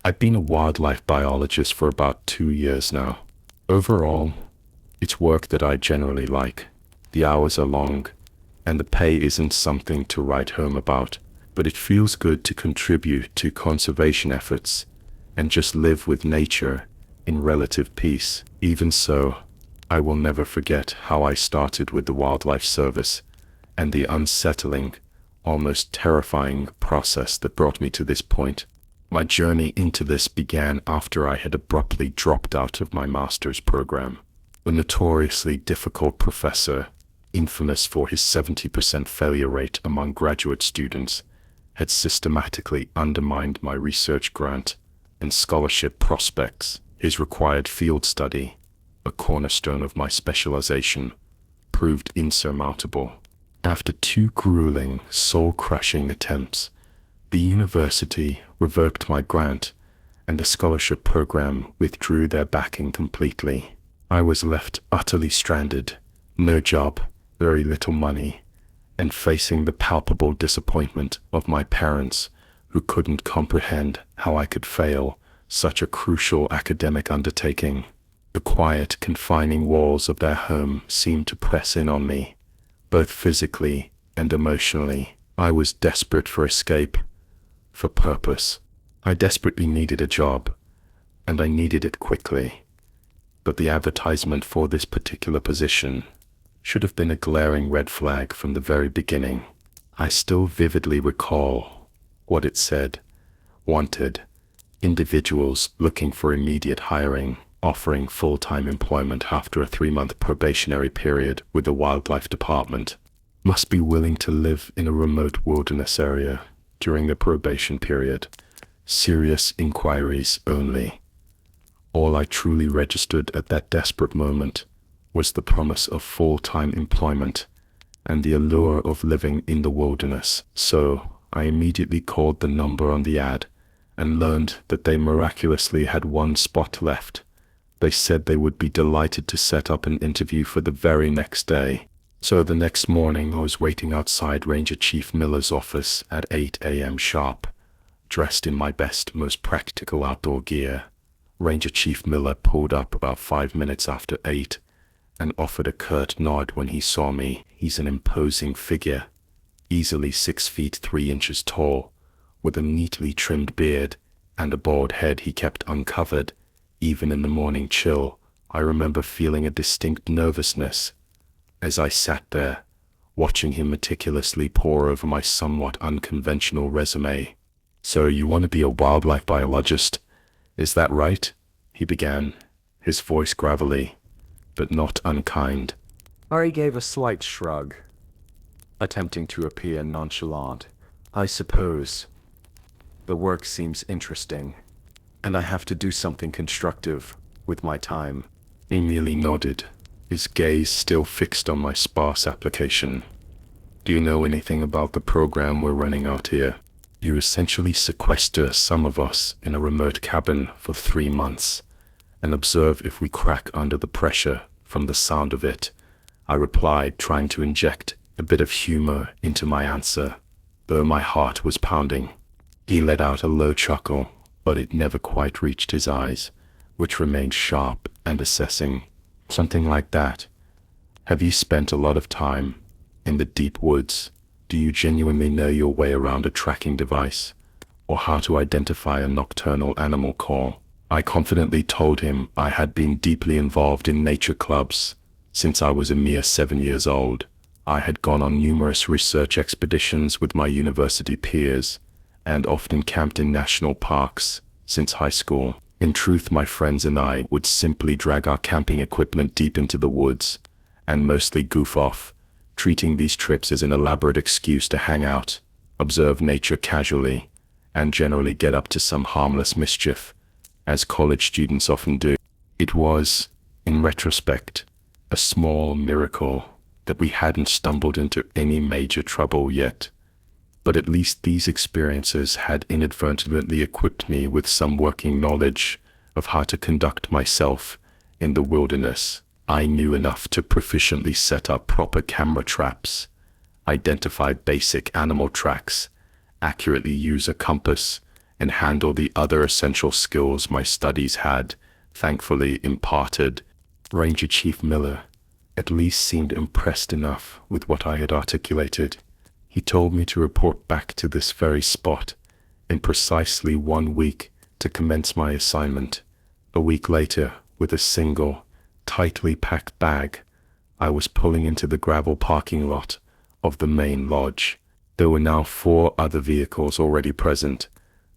I've been a wildlife biologist for about 2 years now. Overall, it's work that I generally like. The hours are long, and the pay isn't something to write home about, but it feels good to contribute to conservation efforts and just live with nature in relative peace. Even so, I will never forget how I started with the Wildlife Service and the unsettling, almost terrifying process that brought me to this point. My journey into this began after I had abruptly dropped out of my master's program. A notoriously difficult professor, infamous for his 70% failure rate among graduate students, had systematically undermined my research grant and scholarship prospects. His required field study, a cornerstone of my specialization, proved insurmountable. After 2 grueling, soul-crushing attempts, the university revoked my grant, and the scholarship program withdrew their backing completely. I was left utterly stranded, no job, very little money, and facing the palpable disappointment of my parents, who couldn't comprehend how I could fail such a crucial academic undertaking. The quiet, confining walls of their home seemed to press in on me, both physically and emotionally. I was desperate for escape, for purpose. I desperately needed a job, and I needed it quickly. But the advertisement for this particular position should have been a glaring red flag from the very beginning. I still vividly recall what it said: wanted individuals looking for immediate hiring, offering full-time employment after a 3-month probationary period with the wildlife department. Must be willing to live in a remote wilderness area during the probation period. Serious inquiries only. All I truly registered at that desperate moment was the promise of full-time employment and the allure of living in the wilderness. So I immediately called the number on the ad and learned that they miraculously had 1 spot left. They said they would be delighted to set up an interview for the very next day. So the next morning I was waiting outside Ranger Chief Miller's office at 8 a.m. sharp, dressed in my best, most practical outdoor gear. Ranger Chief Miller pulled up about 5 minutes after 8 and offered a curt nod when he saw me. He's an imposing figure, easily 6 feet 3 inches tall, with a neatly trimmed beard and a bald head he kept uncovered, even in the morning chill. I remember feeling a distinct nervousness as I sat there, watching him meticulously pore over my somewhat unconventional resume. "So you want to be a wildlife biologist, is that right?" he began, his voice gravelly, but not unkind. Ari gave a slight shrug, attempting to appear nonchalant. "I suppose. The work seems interesting, and I have to do something constructive with my time." He merely nodded, his gaze still fixed on my sparse application. "Do you know anything about the program we're running out here? You essentially sequester some of us in a remote cabin for 3 months and observe if we crack under the pressure from the sound of it," I replied, trying to inject a bit of humor into my answer, though my heart was pounding. He let out a low chuckle, but it never quite reached his eyes, which remained sharp and assessing. "Something like that. Have you spent a lot of time in the deep woods? Do you genuinely know your way around a tracking device, or how to identify a nocturnal animal call?" I confidently told him I had been deeply involved in nature clubs since I was a mere 7 years old. I had gone on numerous research expeditions with my university peers, and often camped in national parks since high school. In truth, my friends and I would simply drag our camping equipment deep into the woods and mostly goof off, treating these trips as an elaborate excuse to hang out, observe nature casually, and generally get up to some harmless mischief, as college students often do. It was, in retrospect, a small miracle that we hadn't stumbled into any major trouble yet. But at least these experiences had inadvertently equipped me with some working knowledge of how to conduct myself in the wilderness. I knew enough to proficiently set up proper camera traps, identify basic animal tracks, accurately use a compass, and handle the other essential skills my studies had, thankfully, imparted. Ranger Chief Miller at least seemed impressed enough with what I had articulated. He told me to report back to this very spot in precisely 1 week to commence my assignment. A week later, with a single, tightly packed bag, I was pulling into the gravel parking lot of the main lodge. There were now 4 other vehicles already present,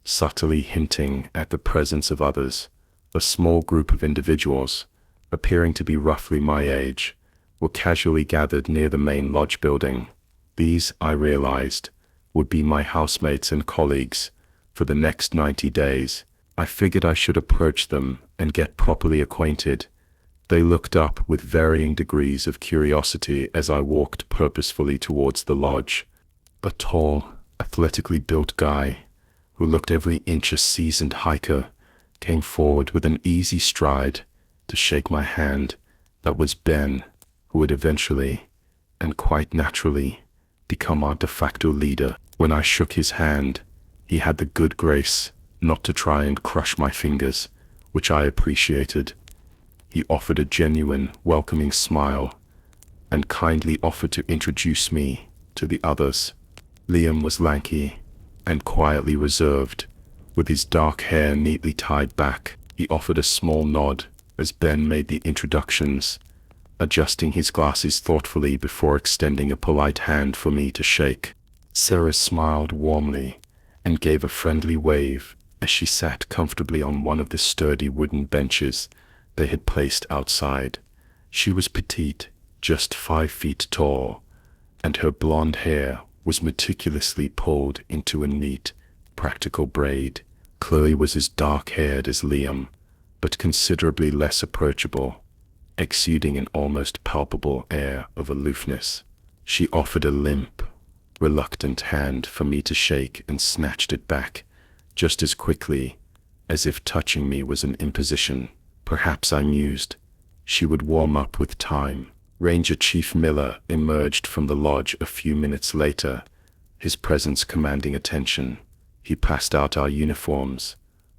subtly hinting at the presence of others. A small group of individuals, appearing to be roughly my age, were casually gathered near the main lodge building. These, I realized, would be my housemates and colleagues for the next 90 days. I figured I should approach them and get properly acquainted. They looked up with varying degrees of curiosity as I walked purposefully towards the lodge. A tall, athletically built guy, who looked every inch a seasoned hiker, came forward with an easy stride to shake my hand. That was Ben, who would eventually, and quite naturally, become our de facto leader. When I shook his hand, he had the good grace not to try and crush my fingers, which I appreciated. He offered a genuine, welcoming smile, and kindly offered to introduce me to the others. Liam was lanky and quietly reserved, with his dark hair neatly tied back. He offered a small nod as Ben made the introductions, adjusting his glasses thoughtfully before extending a polite hand for me to shake. Sarah smiled warmly and gave a friendly wave as she sat comfortably on one of the sturdy wooden benches they had placed outside. She was petite, just 5 feet tall, and her blonde hair was meticulously pulled into a neat, practical braid. Chloe was as dark-haired as Liam, but considerably less approachable, exuding an almost palpable air of aloofness. She offered a limp, reluctant hand for me to shake and snatched it back, just as quickly, as if touching me was an imposition. Perhaps I mused, she would warm up with time. Ranger Chief Miller emerged from the lodge a few minutes later, his presence commanding attention. He passed out our uniforms,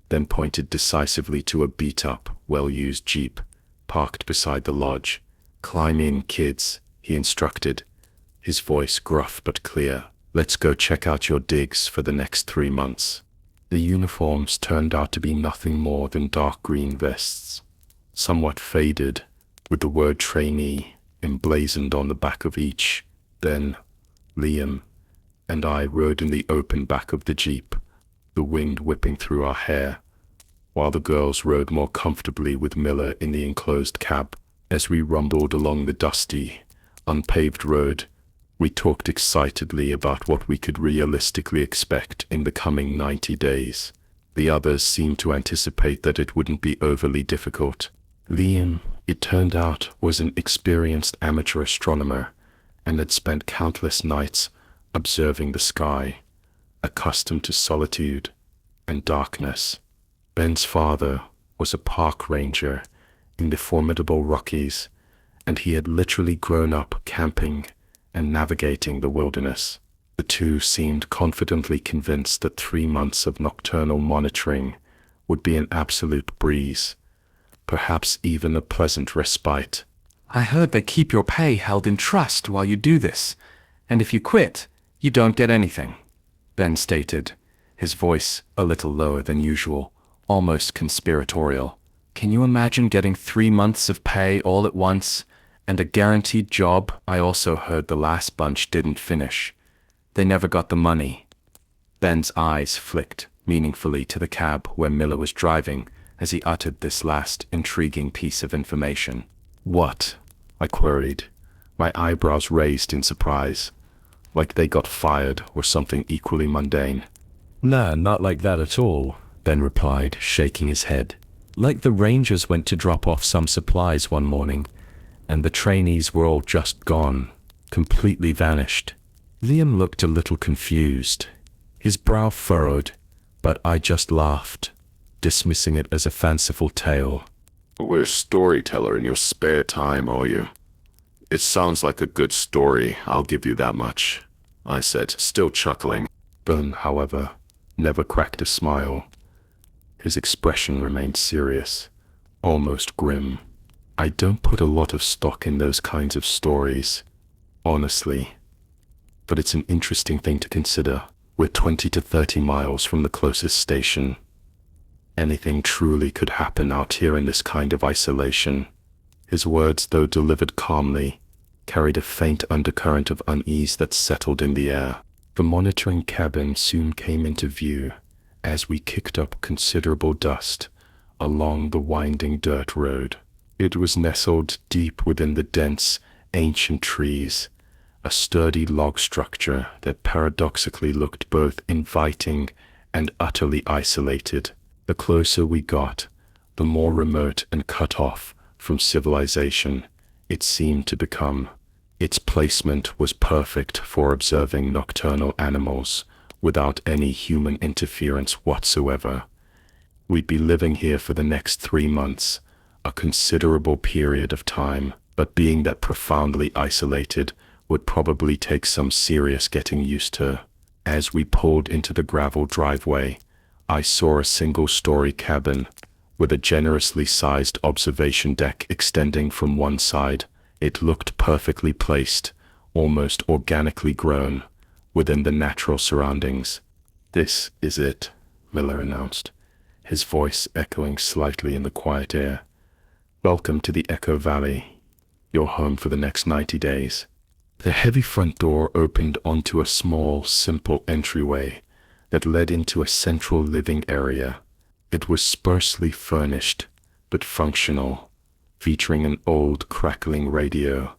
then pointed decisively to a beat-up, well-used jeep parked beside the lodge. "Climb in, kids," he instructed, his voice gruff but clear. "Let's go check out your digs for the next 3 months." The uniforms turned out to be nothing more than dark green vests, somewhat faded, with the word trainee emblazoned on the back of each. Then Liam and I rode in the open back of the jeep, the wind whipping through our hair, while the girls rode more comfortably with Miller in the enclosed cab. As we rumbled along the dusty, unpaved road, we talked excitedly about what we could realistically expect in the coming 90 days. The others seemed to anticipate that it wouldn't be overly difficult. Liam, it turned out, was an experienced amateur astronomer and had spent countless nights observing the sky, accustomed to solitude and darkness. Ben's father was a park ranger in the formidable Rockies, and he had literally grown up camping and navigating the wilderness. The two seemed confidently convinced that 3 months of nocturnal monitoring would be an absolute breeze, perhaps even a pleasant respite. "I heard they keep your pay held in trust while you do this, and if you quit, you don't get anything," Ben stated, his voice a little lower than usual, almost conspiratorial. "Can you imagine getting 3 months of pay all at once, and a guaranteed job?" "I also heard the last bunch didn't finish. They never got the money." Ben's eyes flicked meaningfully to the cab where Miller was driving as he uttered this last intriguing piece of information. "What?" I queried, my eyebrows raised in surprise, like they got fired or something equally mundane. "Nah, not like that at all," Ben replied, shaking his head. "Like the Rangers went to drop off some supplies one morning, and the trainees were all just gone, completely vanished." Liam looked a little confused, his brow furrowed, but I just laughed, dismissing it as a fanciful tale. "We're a storyteller in your spare time, are you?" "It sounds like a good story, I'll give you that much," I said, still chuckling. Ben, however, never cracked a smile. His expression remained serious, almost grim. I don't put a lot of stock in those kinds of stories, honestly. But it's an interesting thing to consider. We're 20 to 30 miles from the closest station. Anything truly could happen out here in this kind of isolation. His words, though delivered calmly, carried a faint undercurrent of unease that settled in the air. The monitoring cabin soon came into view as we kicked up considerable dust along the winding dirt road. It was nestled deep within the dense, ancient trees, a sturdy log structure that paradoxically looked both inviting and utterly isolated. The closer we got, the more remote and cut off from civilization it seemed to become. Its placement was perfect for observing nocturnal animals without any human interference whatsoever. We'd be living here for the next 3 months, a considerable period of time, but being that profoundly isolated would probably take some serious getting used to. As we pulled into the gravel driveway, I saw a single-story cabin with a generously sized observation deck extending from one side. It looked perfectly placed, almost organically grown, within the natural surroundings. "This is it," Miller announced, his voice echoing slightly in the quiet air. "Welcome to the Echo Valley. Your home for the next 90 days. The heavy front door opened onto a small, simple entryway that led into a central living area. It was sparsely furnished, but functional, featuring an old, crackling radio,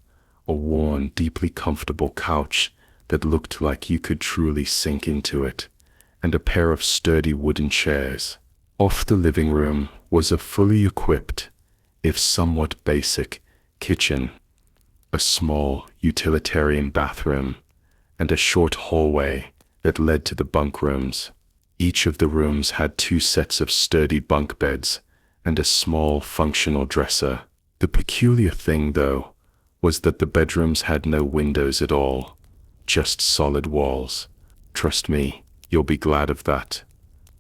a worn, deeply comfortable couch that looked like you could truly sink into it, and a pair of sturdy wooden chairs. Off the living room was a fully equipped, if somewhat basic, kitchen, a small, utilitarian bathroom, and a short hallway that led to the bunk rooms. Each of the rooms had 2 sets of sturdy bunk beds and a small, functional dresser. The peculiar thing, though, was that the bedrooms had no windows at all, just solid walls. "Trust me, you'll be glad of that,"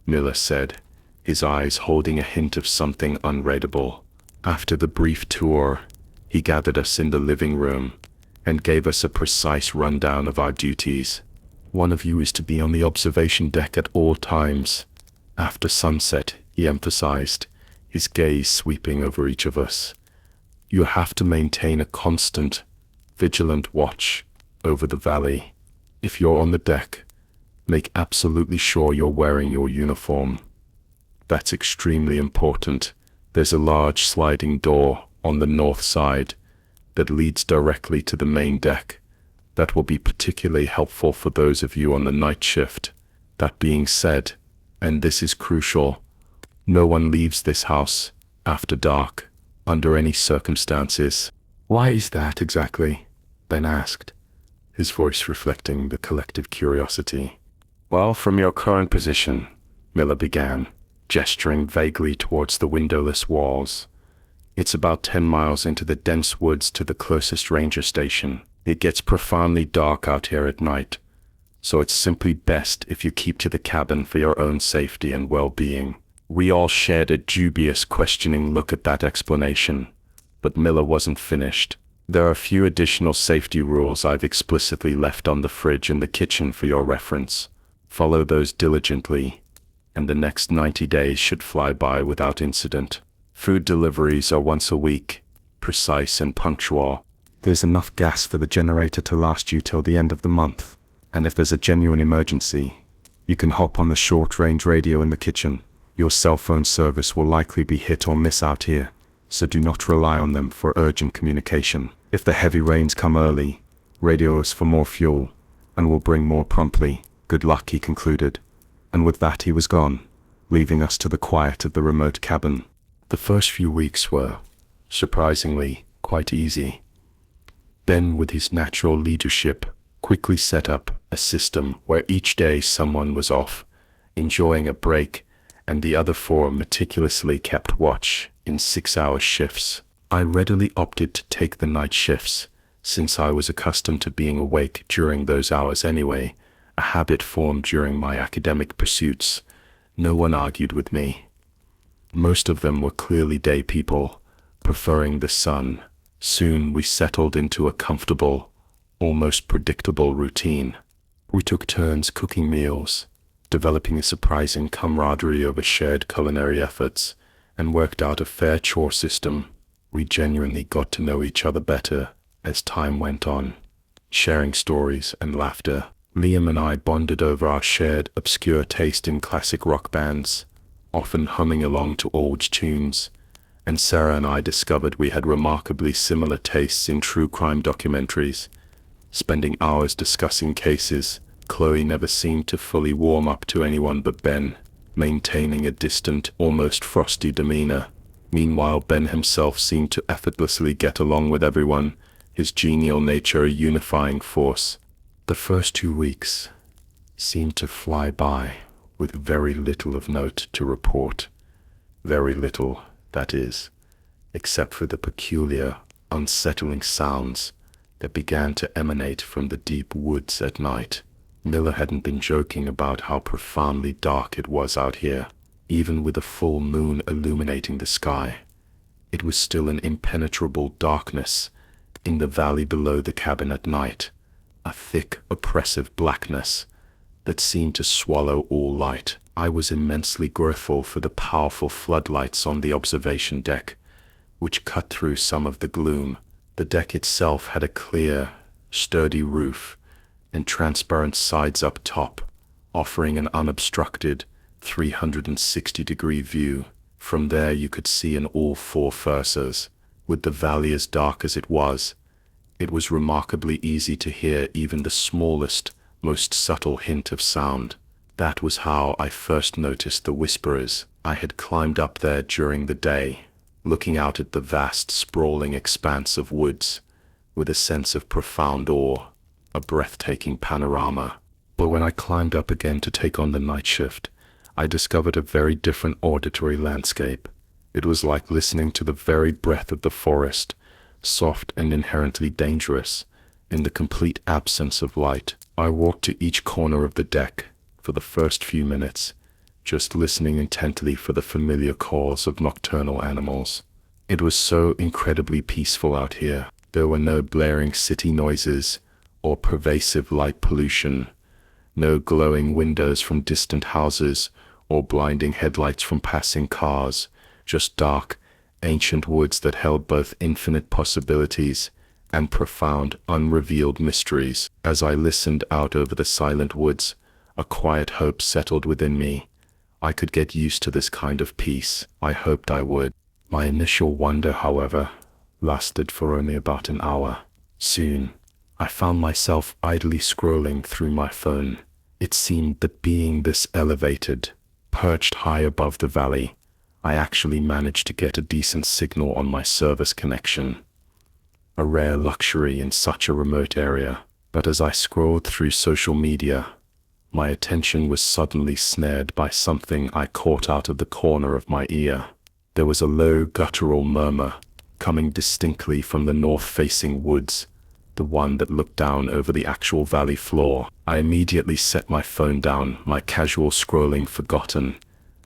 Miller said, his eyes holding a hint of something unreadable. After the brief tour, he gathered us in the living room and gave us a precise rundown of our duties. "One of you is to be on the observation deck at all times. After sunset," he emphasized, his gaze sweeping over each of us. "You have to maintain a constant, vigilant watch over the valley. If you're on the deck, make absolutely sure you're wearing your uniform. That's extremely important. There's a large sliding door on the north side that leads directly to the main deck. That will be particularly helpful for those of you on the night shift. That being said, and this is crucial, no one leaves this house after dark, under any circumstances." "Why is that exactly?" Ben asked, his voice reflecting the collective curiosity. "Well, from your current position," Miller began, gesturing vaguely towards the windowless walls. "It's about 10 miles into the dense woods to the closest ranger station. It gets profoundly dark out here at night, so it's simply best if you keep to the cabin for your own safety and well-being." We all shared a dubious, questioning look at that explanation, but Miller wasn't finished. "There are a few additional safety rules I've explicitly left on the fridge in the kitchen for your reference. Follow those diligently, and the next 90 days should fly by without incident. Food deliveries are once a week, precise and punctual. There's enough gas for the generator to last you till the end of the month, and if there's a genuine emergency, you can hop on the short-range radio in the kitchen. Your cell phone service will likely be hit or miss out here, so do not rely on them for urgent communication. If the heavy rains come early, radio us for more fuel, and we'll bring more promptly. Good luck," he concluded, and with that he was gone, leaving us to the quiet of the remote cabin. The first few weeks were, surprisingly, quite easy. Ben, with his natural leadership, quickly set up a system where each day someone was off, enjoying a break, and the other 4 meticulously kept watch in 6-hour shifts. I readily opted to take the night shifts, since I was accustomed to being awake during those hours anyway, a habit formed during my academic pursuits. No one argued with me. Most of them were clearly day people, preferring the sun. Soon we settled into a comfortable, almost predictable routine. We took turns cooking meals, developing a surprising camaraderie over shared culinary efforts, and worked out a fair chore system. We genuinely got to know each other better as time went on, sharing stories and laughter. Liam and I bonded over our shared obscure taste in classic rock bands, often humming along to old tunes, and Sarah and I discovered we had remarkably similar tastes in true crime documentaries. Spending hours discussing cases, Chloe never seemed to fully warm up to anyone but Ben, maintaining a distant, almost frosty demeanor. Meanwhile, Ben himself seemed to effortlessly get along with everyone, his genial nature a unifying force. The first 2 weeks seemed to fly by, with very little of note to report. Very little, that is, except for the peculiar, unsettling sounds that began to emanate from the deep woods at night. Miller hadn't been joking about how profoundly dark it was out here. Even with a full moon illuminating the sky, it was still an impenetrable darkness in the valley below the cabin at night, a thick, oppressive blackness that seemed to swallow all light. I was immensely grateful for the powerful floodlights on the observation deck, which cut through some of the gloom. The deck itself had a clear, sturdy roof and transparent sides up top, offering an unobstructed 360-degree view. From there you could see in all 4 fursaws. With the valley as dark as it was remarkably easy to hear even the smallest, most subtle hint of sound. That was how I first noticed the whisperers. I had climbed up there during the day, looking out at the vast, sprawling expanse of woods, with a sense of profound awe, a breathtaking panorama. But when I climbed up again to take on the night shift, I discovered a very different auditory landscape. It was like listening to the very breath of the forest, soft and inherently dangerous, in the complete absence of light. I walked to each corner of the deck for the first few minutes, just listening intently for the familiar calls of nocturnal animals. It was so incredibly peaceful out here. There were no blaring city noises or pervasive light pollution, no glowing windows from distant houses or blinding headlights from passing cars, just dark, ancient woods that held both infinite possibilities and profound, unrevealed mysteries. As I listened out over the silent woods, a quiet hope settled within me. I could get used to this kind of peace. I hoped I would. My initial wonder, however, lasted for only about an hour. Soon, I found myself idly scrolling through my phone. It seemed that being this elevated, perched high above the valley, I actually managed to get a decent signal on my service connection. A rare luxury in such a remote area. But as I scrolled through social media, my attention was suddenly snared by something I caught out of the corner of my ear. There was a low guttural murmur coming distinctly from the north-facing woods, the one that looked down over the actual valley floor. I immediately set my phone down, my casual scrolling forgotten,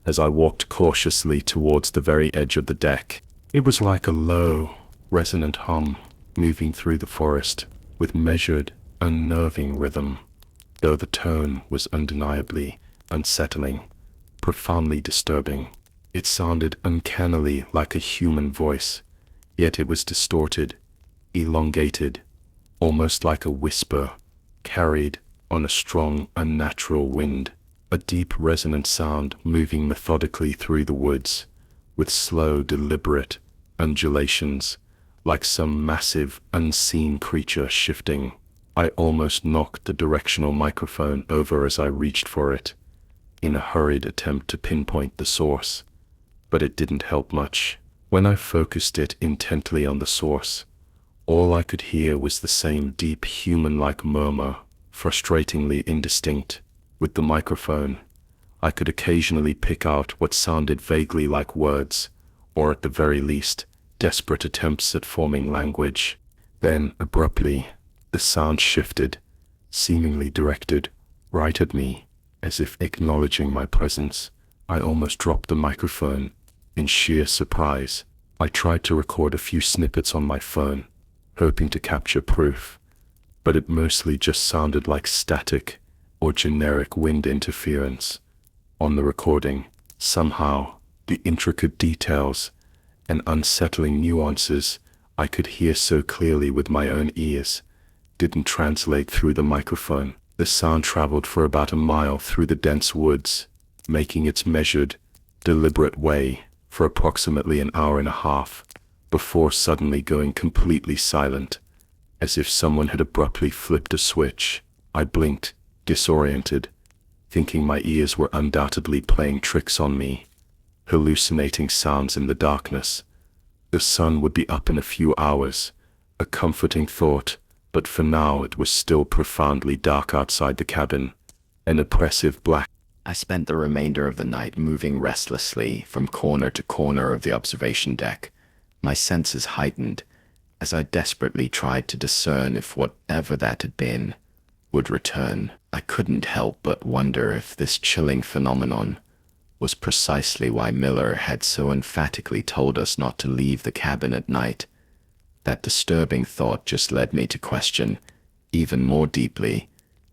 as I walked cautiously towards the very edge of the deck. It was like a low, resonant hum moving through the forest with measured, unnerving rhythm, though the tone was undeniably unsettling, profoundly disturbing. It sounded uncannily like a human voice, yet it was distorted, elongated, almost like a whisper carried on a strong, unnatural wind. A deep, resonant sound moving methodically through the woods, with slow, deliberate undulations, like some massive, unseen creature shifting. I almost knocked the directional microphone over as I reached for it, in a hurried attempt to pinpoint the source. But it didn't help much. When I focused it intently on the source, all I could hear was the same deep, human-like murmur, frustratingly indistinct. With the microphone, I could occasionally pick out what sounded vaguely like words, or at the very least, desperate attempts at forming language. Then, abruptly, the sound shifted, seemingly directed right at me, as if acknowledging my presence. I almost dropped the microphone in sheer surprise. I tried to record a few snippets on my phone, hoping to capture proof, but it mostly just sounded like static or generic wind interference. On the recording, somehow, the intricate details and unsettling nuances I could hear so clearly with my own ears didn't translate through the microphone. The sound traveled for about a mile through the dense woods, making its measured, deliberate way for approximately an hour and a half, before suddenly going completely silent, as if someone had abruptly flipped a switch. I blinked, disoriented, thinking my ears were undoubtedly playing tricks on me, hallucinating sounds in the darkness. The sun would be up in a few hours, a comforting thought, but for now it was still profoundly dark outside the cabin, an oppressive black. I spent the remainder of the night moving restlessly from corner to corner of the observation deck, my senses heightened as I desperately tried to discern if whatever that had been would return. I couldn't help but wonder if this chilling phenomenon was precisely why Miller had so emphatically told us not to leave the cabin at night. That disturbing thought just led me to question, even more deeply,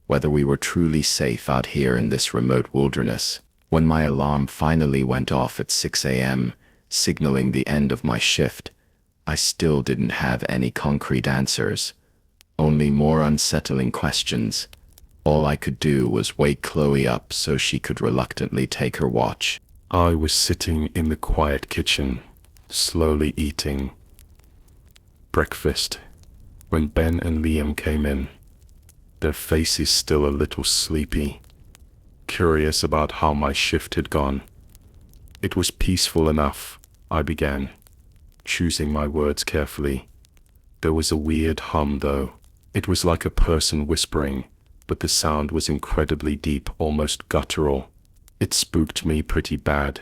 whether we were truly safe out here in this remote wilderness. When my alarm finally went off at 6 a.m., signaling the end of my shift, I still didn't have any concrete answers, only more unsettling questions. All I could do was wake Chloe up so she could reluctantly take her watch. I was sitting in the quiet kitchen, slowly eating breakfast, when Ben and Liam came in, their faces still a little sleepy, curious about how my shift had gone. It was peaceful enough, I began, choosing my words carefully. There was a weird hum, though. It was like a person whispering, but the sound was incredibly deep, almost guttural. It spooked me pretty bad,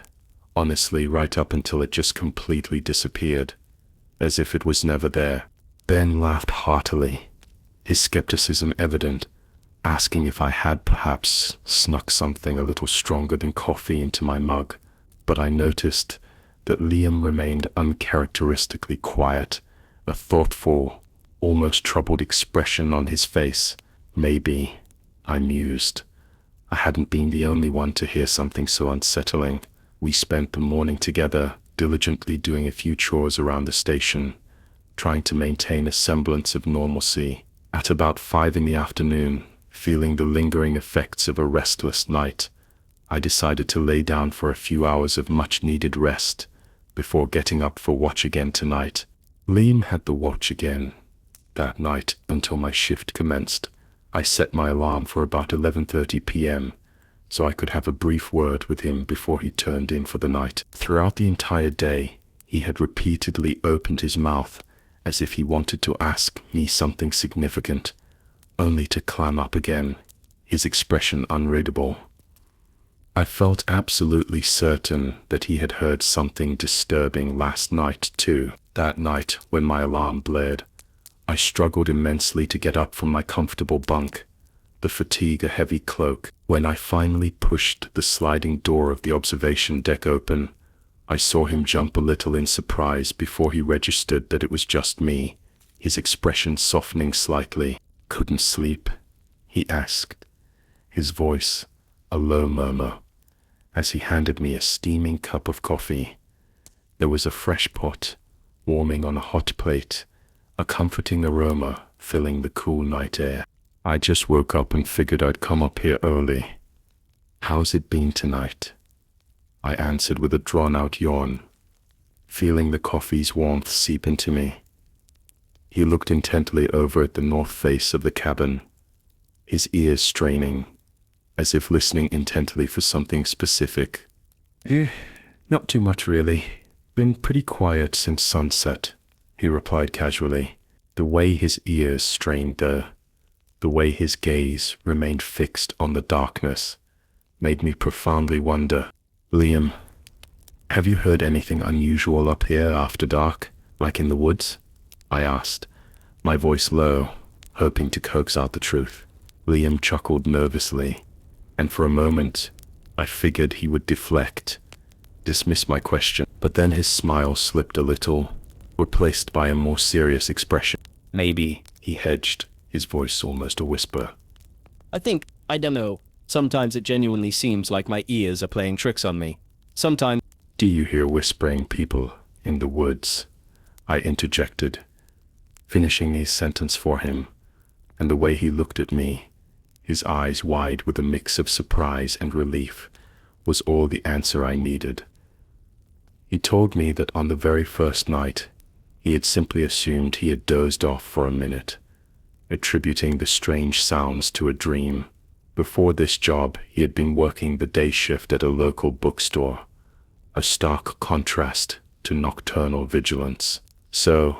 honestly, right up until it just completely disappeared, as if it was never there. Ben laughed heartily, his skepticism evident, asking if I had perhaps snuck something a little stronger than coffee into my mug. But I noticed that Liam remained uncharacteristically quiet, a thoughtful, almost troubled expression on his face. Maybe, I mused, I hadn't been the only one to hear something so unsettling. We spent the morning together, diligently doing a few chores around the station, trying to maintain a semblance of normalcy. At about 5 in the afternoon, feeling the lingering effects of a restless night, I decided to lay down for a few hours of much-needed rest before getting up for watch again tonight. Liam had the watch again that night until my shift commenced. I set my alarm for about 11:30 p.m. so I could have a brief word with him before he turned in for the night. Throughout the entire day, he had repeatedly opened his mouth as if he wanted to ask me something significant, only to clam up again, his expression unreadable. I felt absolutely certain that he had heard something disturbing last night too. That night, when my alarm blared, I struggled immensely to get up from my comfortable bunk, the fatigue a heavy cloak. When I finally pushed the sliding door of the observation deck open, I saw him jump a little in surprise before he registered that it was just me, his expression softening slightly. "Couldn't sleep?" he asked, his voice a low murmur, as he handed me a steaming cup of coffee. There was a fresh pot, warming on a hot plate, a comforting aroma filling the cool night air. "I just woke up and figured I'd come up here early. How's it been tonight?" I answered with a drawn-out yawn, feeling the coffee's warmth seep into me. He looked intently over at the north face of the cabin, his ears straining, as if listening intently for something specific. Not too much, really. Been pretty quiet since sunset," he replied casually. The way his ears strained the way his gaze remained fixed on the darkness, made me profoundly wonder. "Liam, have you heard anything unusual up here after dark, like in the woods?" I asked, my voice low, hoping to coax out the truth. Liam chuckled nervously, and for a moment, I figured he would deflect, dismiss my question, but then his smile slipped a little, replaced by a more serious expression. Maybe. He hedged, his voice almost a whisper. I don't know. Sometimes it genuinely seems like my ears are playing tricks on me. Sometimes. Do you hear whispering people in the woods? I interjected, finishing his sentence for him, and the way he looked at me, his eyes wide with a mix of surprise and relief, was all the answer I needed. He told me that on the very first night, he had simply assumed he had dozed off for a minute, attributing the strange sounds to a dream. Before this job, he had been working the day shift at a local bookstore, a stark contrast to nocturnal vigilance. So,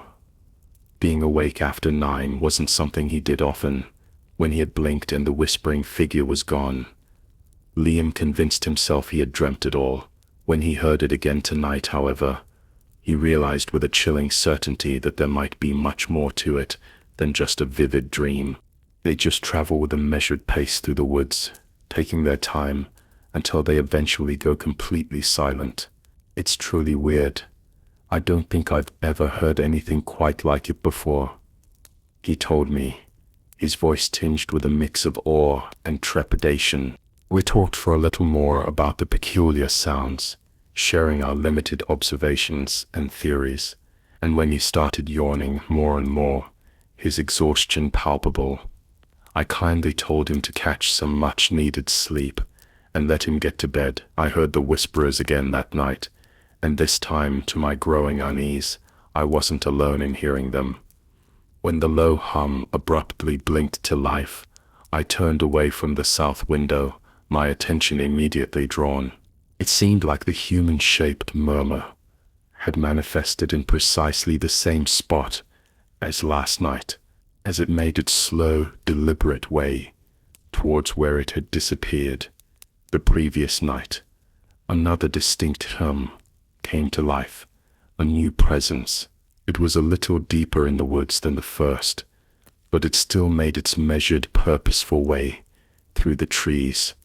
being awake after 9 wasn't something he did often. When he had blinked and the whispering figure was gone, Liam convinced himself he had dreamt it all. When he heard it again tonight, however, he realized with a chilling certainty that there might be much more to it than just a vivid dream. They just travel with a measured pace through the woods, taking their time until they eventually go completely silent. It's truly weird. I don't think I've ever heard anything quite like it before, he told me, his voice tinged with a mix of awe and trepidation. We talked for a little more about the peculiar sounds, sharing our limited observations and theories, and when he started yawning more and more, his exhaustion palpable, I kindly told him to catch some much-needed sleep and let him get to bed. I heard the whisperers again that night, and this time, to my growing unease, I wasn't alone in hearing them. When the low hum abruptly blinked to life, I turned away from the south window, my attention immediately drawn. It seemed like the human-shaped murmur had manifested in precisely the same spot as last night, as it made its slow, deliberate way towards where it had disappeared the previous night. Another distinct hum came to life, a new presence. It was a little deeper in the woods than the first, but it still made its measured, purposeful way through the trees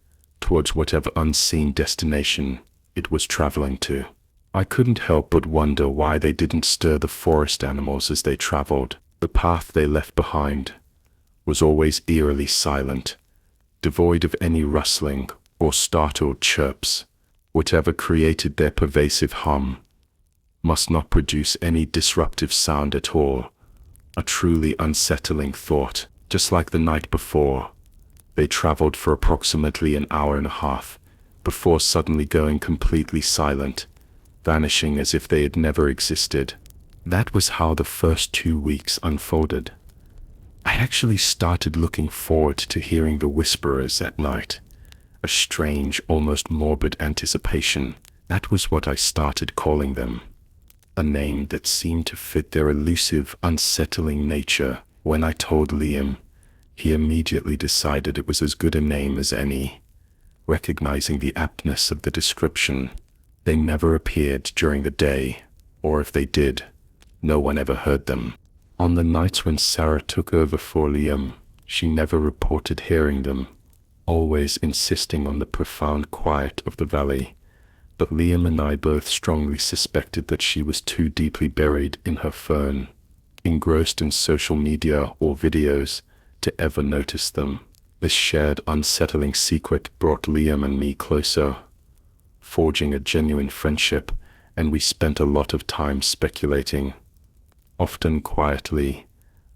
towards whatever unseen destination it was traveling to. I couldn't help but wonder why they didn't stir the forest animals as they traveled. The path they left behind was always eerily silent, devoid of any rustling or startled chirps. Whatever created their pervasive hum must not produce any disruptive sound at all, a truly unsettling thought. Just like the night before, they traveled for approximately an hour and a half before suddenly going completely silent, vanishing as if they had never existed. That was how the first 2 weeks unfolded. I actually started looking forward to hearing the whisperers at night, a strange, almost morbid anticipation. That was what I started calling them, a name that seemed to fit their elusive, unsettling nature. When I told Liam, he immediately decided it was as good a name as any, recognizing the aptness of the description. They never appeared during the day, or if they did, no one ever heard them. On the nights when Sarah took over for Liam, she never reported hearing them, always insisting on the profound quiet of the valley. But Liam and I both strongly suspected that she was too deeply buried in her fern, engrossed in social media or videos, to ever notice them. This shared unsettling secret brought Liam and me closer, forging a genuine friendship, and we spent a lot of time speculating, often quietly,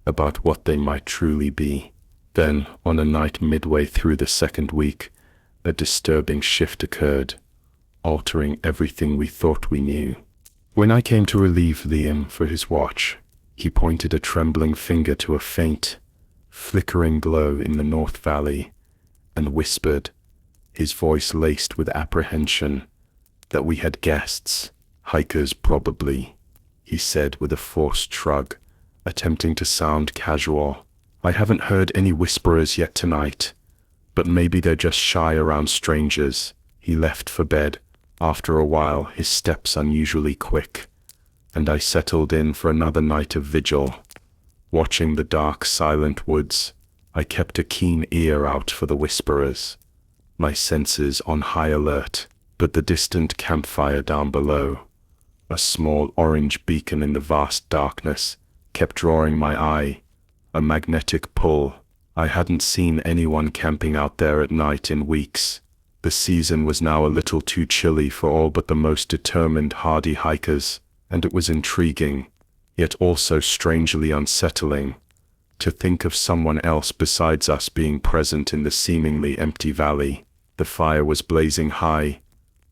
about what they might truly be. Then, on a night midway through the second week, a disturbing shift occurred, altering everything we thought we knew. When I came to relieve Liam for his watch, he pointed a trembling finger to a faint, flickering glow in the North Valley, and whispered, his voice laced with apprehension, that we had guests, hikers probably, he said with a forced shrug, attempting to sound casual. I haven't heard any whisperers yet tonight, but maybe they're just shy around strangers. He left for bed, after a while, his steps unusually quick, and I settled in for another night of vigil, watching the dark, silent woods I kept a keen ear out for the whisperers, my senses on high alert, but the distant campfire down below, a small orange beacon in the vast darkness, kept drawing my eye, a magnetic pull. I hadn't seen anyone camping out there at night in weeks. The season was now a little too chilly for all but the most determined hardy hikers, and it was intriguing, yet also strangely unsettling, to think of someone else besides us being present in the seemingly empty valley. The fire was blazing high,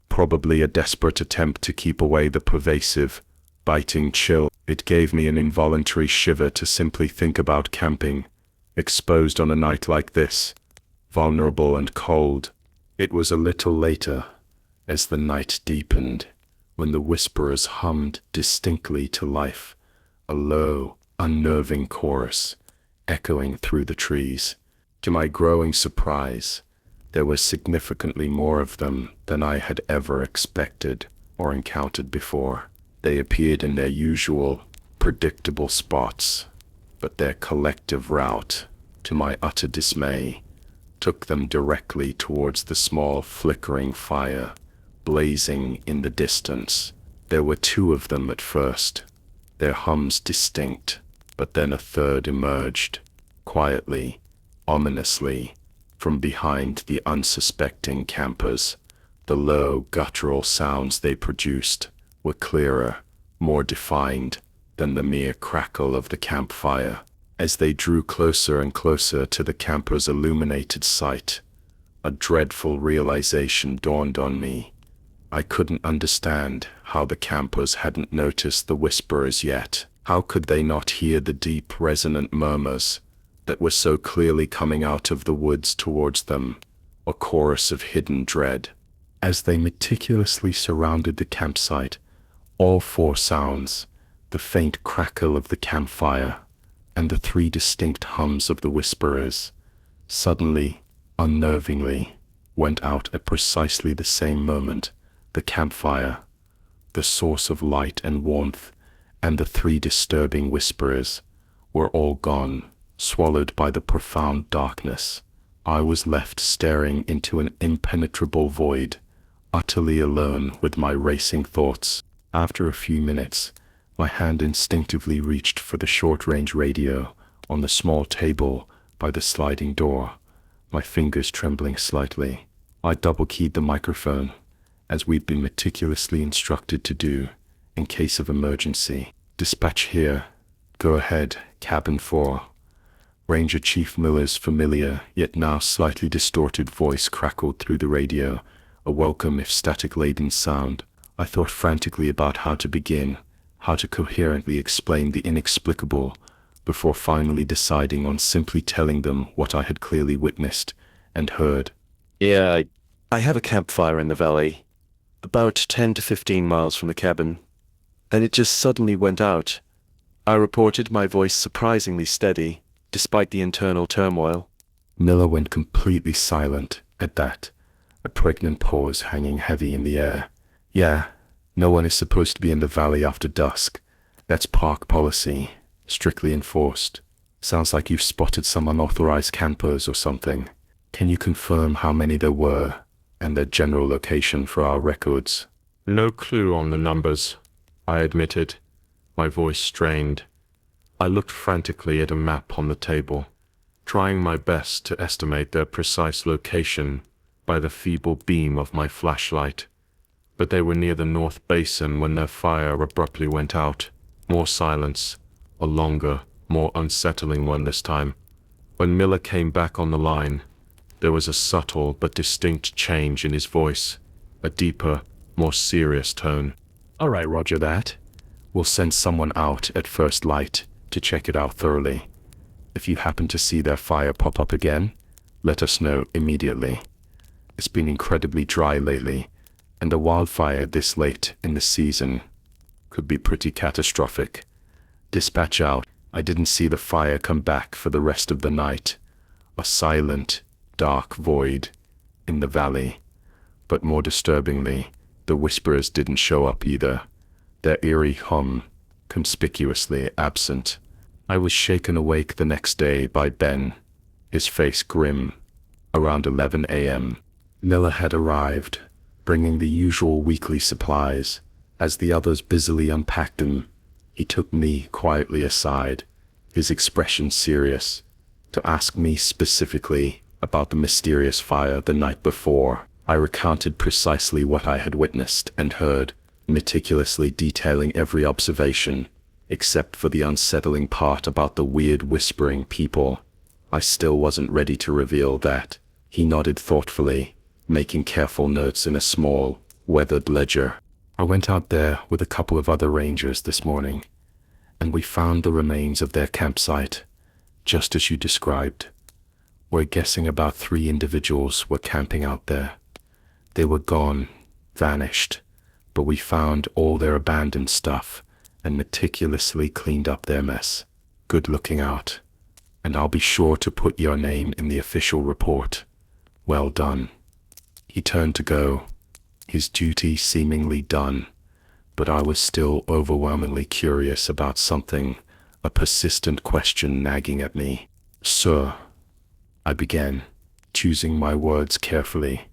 probably a desperate attempt to keep away the pervasive, biting chill. It gave me an involuntary shiver to simply think about camping, exposed on a night like this, vulnerable and cold. It was a little later, as the night deepened, when the whisperers hummed distinctly to life, a low, unnerving chorus, echoing through the trees. To my growing surprise, there were significantly more of them than I had ever expected or encountered before. They appeared in their usual, predictable spots, but their collective route, to my utter dismay, took them directly towards the small flickering fire, blazing in the distance. There were two of them at first, their hums distinct, but then a third emerged, quietly, ominously, from behind the unsuspecting campers. The low, guttural sounds they produced were clearer, more defined than the mere crackle of the campfire. As they drew closer and closer to the campers' illuminated sight, a dreadful realization dawned on me. I couldn't understand how the campers hadn't noticed the whisperers yet. How could they not hear the deep, resonant murmurs that were so clearly coming out of the woods towards them, a chorus of hidden dread? As they meticulously surrounded the campsite, all four sounds, the faint crackle of the campfire, and the three distinct hums of the whisperers, suddenly, unnervingly, went out at precisely the same moment. The campfire, the source of light and warmth, and the three disturbing whisperers were all gone, swallowed by the profound darkness. I was left staring into an impenetrable void, utterly alone with my racing thoughts. After a few minutes, my hand instinctively reached for the short-range radio on the small table by the sliding door, my fingers trembling slightly. I double-keyed the microphone, as we'd been meticulously instructed to do, in case of emergency. Dispatch here. Go ahead, Cabin 4. Ranger Chief Miller's familiar, yet now slightly distorted voice crackled through the radio, a welcome if static-laden sound. I thought frantically about how to begin, how to coherently explain the inexplicable, before finally deciding on simply telling them what I had clearly witnessed and heard. Yeah, I have a campfire in the valley, about 10 to 15 miles from the cabin, and it just suddenly went out. I reported, my voice surprisingly steady, despite the internal turmoil. Miller went completely silent at that, a pregnant pause hanging heavy in the air. Yeah, no one is supposed to be in the valley after dusk. That's park policy, strictly enforced. Sounds like you've spotted some unauthorized campers or something. Can you confirm how many there were, and their general location for our records? No clue on the numbers, I admitted, my voice strained. I looked frantically at a map on the table, trying my best to estimate their precise location by the feeble beam of my flashlight. But they were near the North Basin when their fire abruptly went out. More silence, a longer, more unsettling one this time. When Miller came back on the line, there was a subtle but distinct change in his voice, a deeper, more serious tone. All right, roger that. We'll send someone out at first light to check it out thoroughly. If you happen to see their fire pop up again, let us know immediately. It's been incredibly dry lately, and a wildfire this late in the season could be pretty catastrophic. Dispatch out. I didn't see the fire come back for the rest of the night. A silent, dark void in the valley. But more disturbingly, the whisperers didn't show up either, their eerie hum conspicuously absent. I was shaken awake the next day by Ben, his face grim. Around 11 a.m., Miller had arrived, bringing the usual weekly supplies. As the others busily unpacked them, he took me quietly aside, his expression serious, to ask me specifically about the mysterious fire the night before. I recounted precisely what I had witnessed and heard, meticulously detailing every observation, except for the unsettling part about the weird whispering people. I still wasn't ready to reveal that. He nodded thoughtfully, making careful notes in a small, weathered ledger. I went out there with a couple of other rangers this morning, and we found the remains of their campsite, just as you described. We're guessing about 3 individuals were camping out there. They were gone, vanished, but we found all their abandoned stuff and meticulously cleaned up their mess. Good looking out. And I'll be sure to put your name in the official report. Well done. He turned to go, his duty seemingly done, but I was still overwhelmingly curious about something, a persistent question nagging at me. Sir, I began, choosing my words carefully.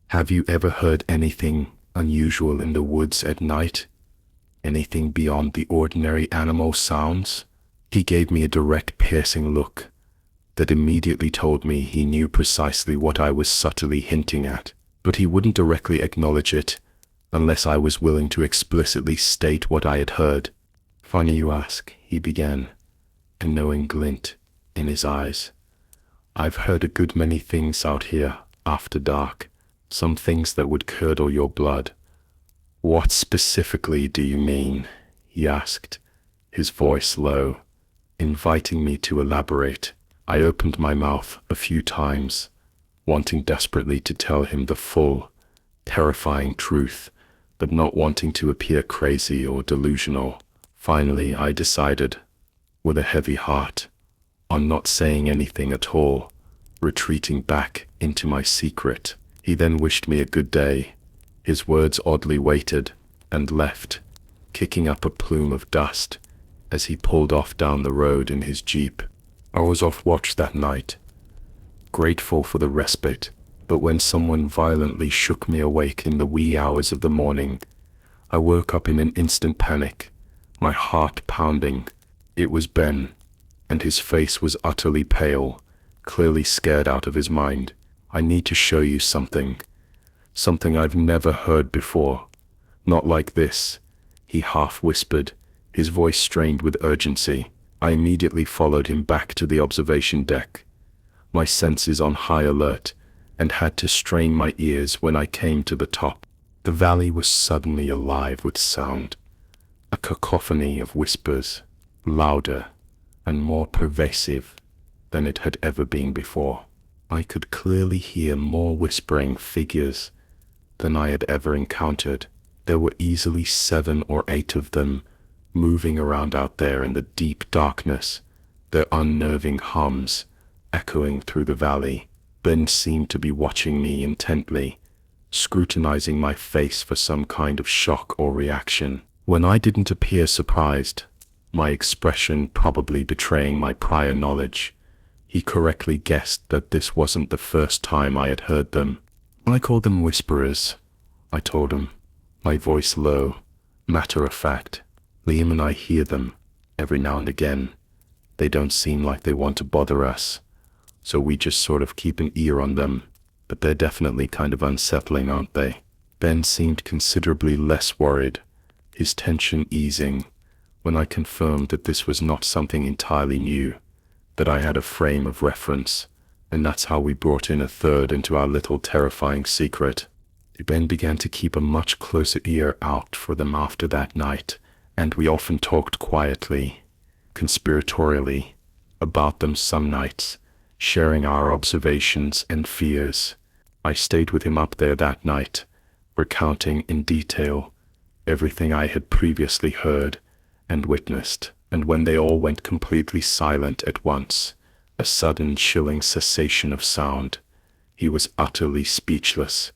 Have you ever heard anything unusual in the woods at night? Anything beyond the ordinary animal sounds? He gave me a direct, piercing look that immediately told me he knew precisely what I was subtly hinting at, but he wouldn't directly acknowledge it unless I was willing to explicitly state what I had heard. Funny you ask, he began, a knowing glint in his eyes. I've heard a good many things out here after dark, some things that would curdle your blood. What specifically do you mean? He asked, his voice low, inviting me to elaborate. I opened my mouth a few times, wanting desperately to tell him the full, terrifying truth, but not wanting to appear crazy or delusional. Finally, I decided, with a heavy heart, on not saying anything at all, retreating back into my secret. He then wished me a good day. His words oddly weighted, and left, kicking up a plume of dust, as he pulled off down the road in his jeep. I was off watch that night, grateful for the respite, but when someone violently shook me awake in the wee hours of the morning, I woke up in an instant panic, my heart pounding. It was Ben, and his face was utterly pale, clearly scared out of his mind. I need to show you something I've never heard before. Not like this, he half whispered, his voice strained with urgency. I immediately followed him back to the observation deck, my senses on high alert, and had to strain my ears when I came to the top. The valley was suddenly alive with sound, a cacophony of whispers, louder and more pervasive than it had ever been before. I could clearly hear more whispering figures than I had ever encountered. There were easily 7 or 8 of them, moving around out there in the deep darkness, their unnerving hums echoing through the valley. Ben seemed to be watching me intently, scrutinizing my face for some kind of shock or reaction. When I didn't appear surprised, my expression probably betraying my prior knowledge, he correctly guessed that this wasn't the first time I had heard them. I call them whisperers, I told him, my voice low, matter of fact. Liam and I hear them every now and again. They don't seem like they want to bother us, so we just sort of keep an ear on them, but they're definitely kind of unsettling, aren't they? Ben seemed considerably less worried, his tension easing, when I confirmed that this was not something entirely new, that I had a frame of reference, and that's how we brought in a third into our little terrifying secret. Ben began to keep a much closer ear out for them after that night, and we often talked quietly, conspiratorially, about them some nights, sharing our observations and fears. I stayed with him up there that night, recounting in detail everything I had previously heard and witnessed, and when they all went completely silent at once, a sudden chilling cessation of sound, he was utterly speechless,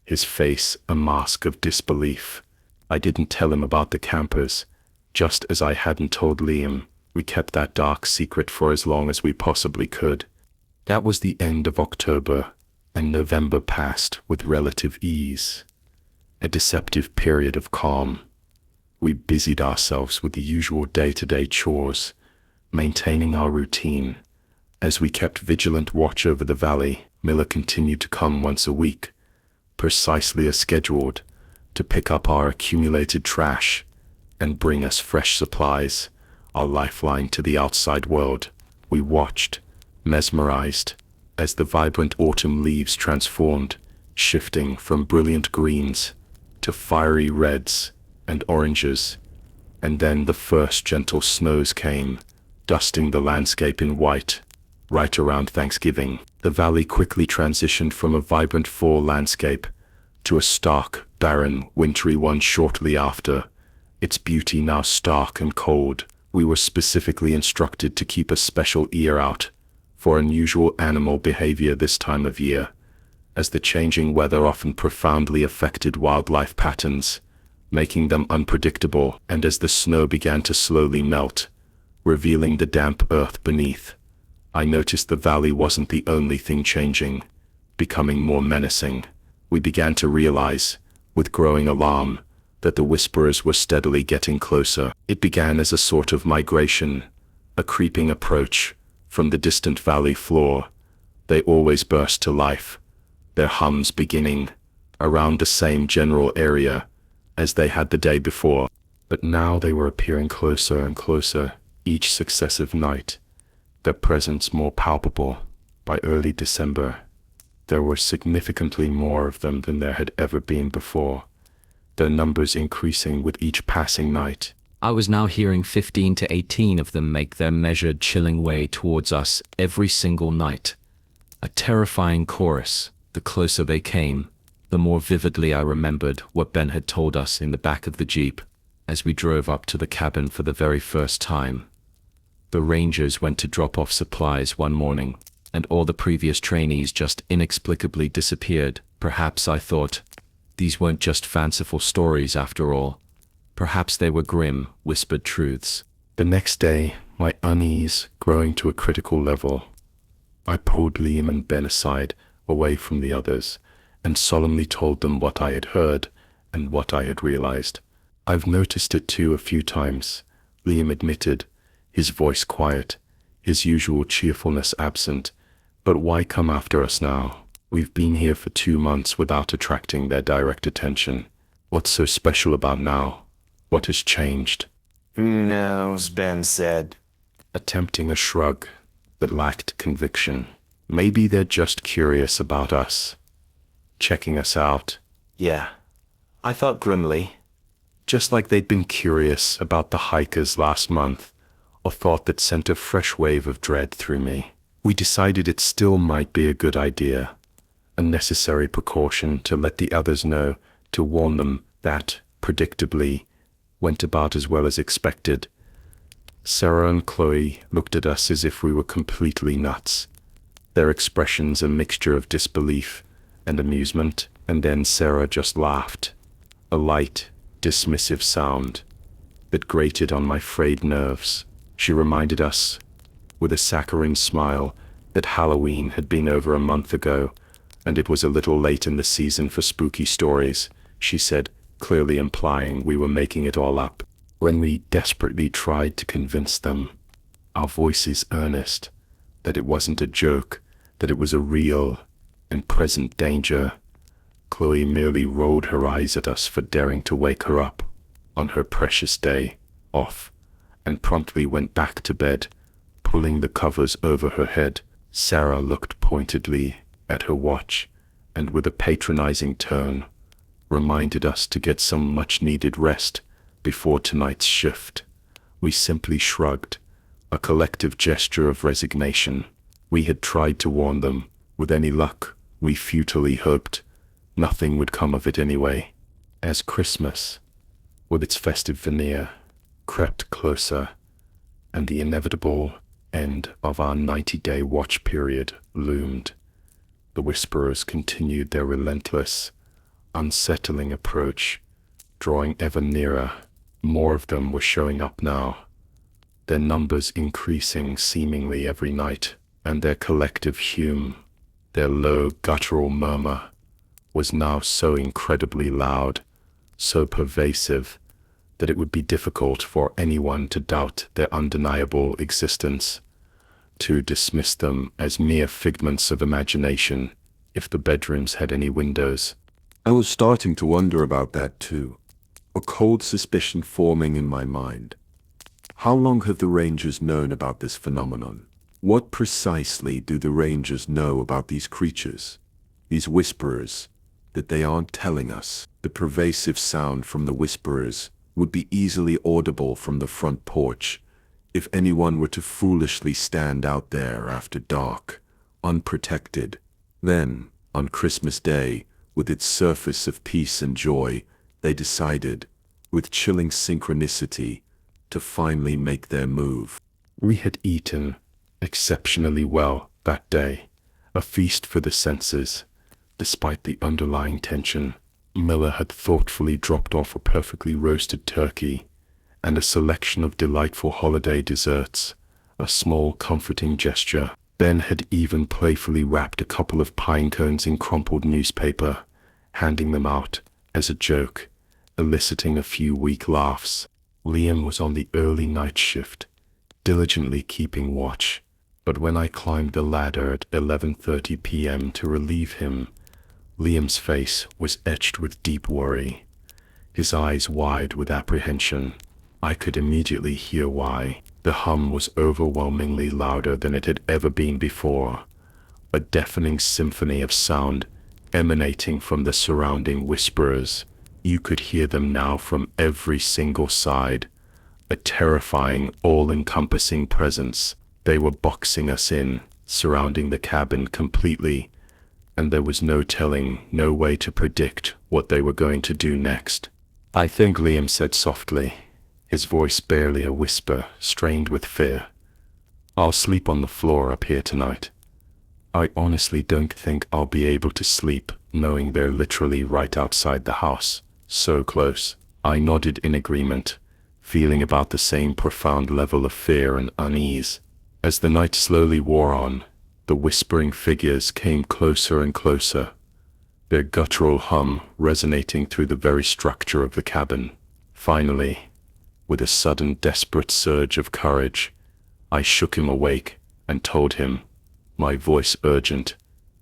his face a mask of disbelief. I didn't tell him about the campers, just as I hadn't told Liam. We kept that dark secret for as long as we possibly could. That was the end of October, and November passed with relative ease. A deceptive period of calm. We busied ourselves with the usual day-to-day chores, maintaining our routine. As we kept vigilant watch over the valley, Miller continued to come once a week, precisely as scheduled, to pick up our accumulated trash and bring us fresh supplies, our lifeline to the outside world. We watched, mesmerized, as the vibrant autumn leaves transformed, shifting from brilliant greens to fiery reds and oranges. And then the first gentle snows came, dusting the landscape in white. Right around Thanksgiving, the valley quickly transitioned from a vibrant fall landscape to a stark, barren, wintry one shortly after, its beauty now stark and cold. We were specifically instructed to keep a special ear out for unusual animal behavior this time of year, as the changing weather often profoundly affected wildlife patterns, making them unpredictable, and as the snow began to slowly melt, revealing the damp earth beneath, I noticed the valley wasn't the only thing changing, becoming more menacing. We began to realize, with growing alarm, that the whisperers were steadily getting closer. It began as a sort of migration, a creeping approach from the distant valley floor. They always burst to life, their hums beginning around the same general area as they had the day before. But now they were appearing closer and closer each successive night, their presence more palpable. By early December, there were significantly more of them than there had ever been before, their numbers increasing with each passing night. I was now hearing 15 to 18 of them make their measured, chilling way towards us every single night. A terrifying chorus. The closer they came, the more vividly I remembered what Ben had told us in the back of the Jeep as we drove up to the cabin for the very first time. The Rangers went to drop off supplies one morning, and all the previous trainees just inexplicably disappeared. Perhaps, I thought, these weren't just fanciful stories after all. Perhaps they were grim, whispered truths. The next day, my unease growing to a critical level, I pulled Liam and Ben aside, away from the others, and solemnly told them what I had heard and what I had realized. I've noticed it too a few times, Liam admitted, his voice quiet, his usual cheerfulness absent. But why come after us now? We've been here for 2 months without attracting their direct attention. What's so special about now? What has changed? Who knows, Ben said, Attempting a shrug that lacked conviction. Maybe they're just curious about us, checking us out. Yeah, I thought grimly. Just like they'd been curious about the hikers last month, a thought that sent a fresh wave of dread through me. We decided it still might be a good idea, a necessary precaution to let the others know, to warn them that, predictably, went about as well as expected. Sarah and Chloe looked at us as if we were completely nuts, their expressions a mixture of disbelief and amusement, and then Sarah just laughed, a light, dismissive sound that grated on my frayed nerves. She reminded us, with a saccharine smile, that Halloween had been over a month ago, and it was a little late in the season for spooky stories, she said, clearly implying we were making it all up. When we desperately tried to convince them, our voices earnest, that it wasn't a joke, that it was a real and present danger, Chloe merely rolled her eyes at us for daring to wake her up on her precious day off, and promptly went back to bed, pulling the covers over her head. Sarah looked pointedly at her watch, and with a patronizing tone, reminded us to get some much-needed rest before tonight's shift. We simply shrugged, a collective gesture of resignation. We had tried to warn them. With any luck, we futilely hoped nothing would come of it anyway. As Christmas, with its festive veneer, crept closer, and the inevitable end of our 90-day watch period loomed, the whisperers continued their relentless, unsettling approach, drawing ever nearer. More of them were showing up now, their numbers increasing seemingly every night. and their collective hume, their low guttural murmur, was now so incredibly loud, so pervasive, that it would be difficult for anyone to doubt their undeniable existence, to dismiss them as mere figments of imagination if the bedrooms had any windows. I was starting to wonder about that too, a cold suspicion forming in my mind. How long have the Rangers known about this phenomenon? What precisely do the Rangers know about these creatures, these whisperers, that they aren't telling us? The pervasive sound from the whisperers would be easily audible from the front porch if anyone were to foolishly stand out there after dark, unprotected. Then, on Christmas Day, with its surface of peace and joy, they decided, with chilling synchronicity, to finally make their move. We had eaten exceptionally well that day, a feast for the senses. Despite the underlying tension, Miller had thoughtfully dropped off a perfectly roasted turkey and a selection of delightful holiday desserts, a small comforting gesture. Ben had even playfully wrapped a couple of pine cones in crumpled newspaper, handing them out as a joke, eliciting a few weak laughs. Liam was on the early night shift, diligently keeping watch, but when I climbed the ladder at 11:30 p.m. to relieve him, Liam's face was etched with deep worry, his eyes wide with apprehension. I could immediately hear why. The hum was overwhelmingly louder than it had ever been before, a deafening symphony of sound emanating from the surrounding whisperers. You could hear them now from every single side, a terrifying, all-encompassing presence. They were boxing us in, surrounding the cabin completely, and there was no telling, no way to predict what they were going to do next. I think, Liam said softly, his voice barely a whisper, strained with fear, "I'll sleep on the floor up here tonight. I honestly don't think I'll be able to sleep, knowing they're literally right outside the house, so close." I nodded in agreement, feeling about the same profound level of fear and unease. As the night slowly wore on, the whispering figures came closer and closer, their guttural hum resonating through the very structure of the cabin. Finally, with a sudden desperate surge of courage, I shook him awake and told him, my voice urgent,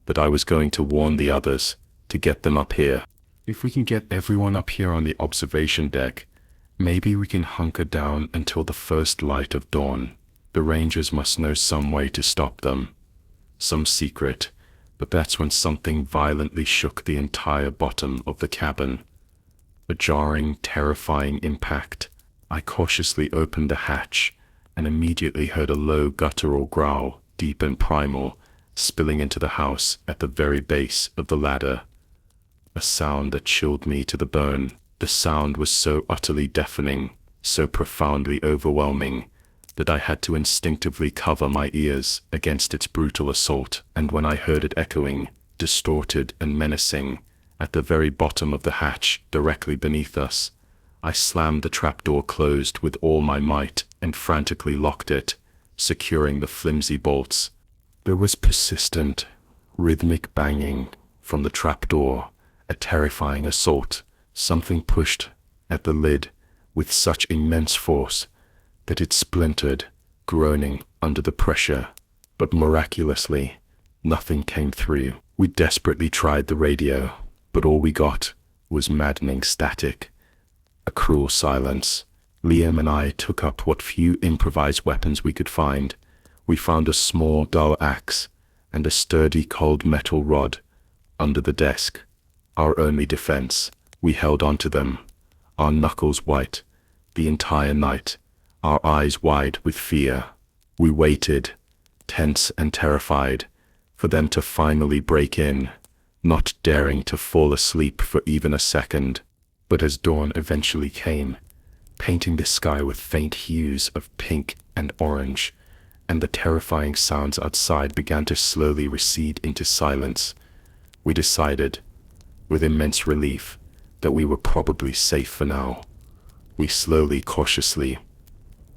that I was going to warn the others to get them up here. If we can get everyone up here on the observation deck, maybe we can hunker down until the first light of dawn. The Rangers must know some way to stop them, some secret. But that's when something violently shook the entire bottom of the cabin. A jarring, terrifying impact. I cautiously opened the hatch and immediately heard a low guttural growl, deep and primal, spilling into the house at the very base of the ladder. A sound that chilled me to the bone. The sound was so utterly deafening, so profoundly overwhelming, that I had to instinctively cover my ears against its brutal assault, and when I heard it echoing, distorted and menacing, at the very bottom of the hatch, directly beneath us, I slammed the trapdoor closed with all my might and frantically locked it, securing the flimsy bolts. There was persistent, rhythmic banging from the trapdoor, a terrifying assault. Something pushed at the lid with such immense force that it splintered, groaning under the pressure, but miraculously, nothing came through. We desperately tried the radio, but all we got was maddening static, a cruel silence. Liam and I took up what few improvised weapons we could find. We found a small, dull axe and a sturdy cold metal rod under the desk. Our only defense. We held onto them, our knuckles white, the entire night, our eyes wide with fear. We waited, tense and terrified, for them to finally break in, not daring to fall asleep for even a second. But as dawn eventually came, painting the sky with faint hues of pink and orange, and the terrifying sounds outside began to slowly recede into silence, we decided, with immense relief, that we were probably safe for now. We slowly, cautiously,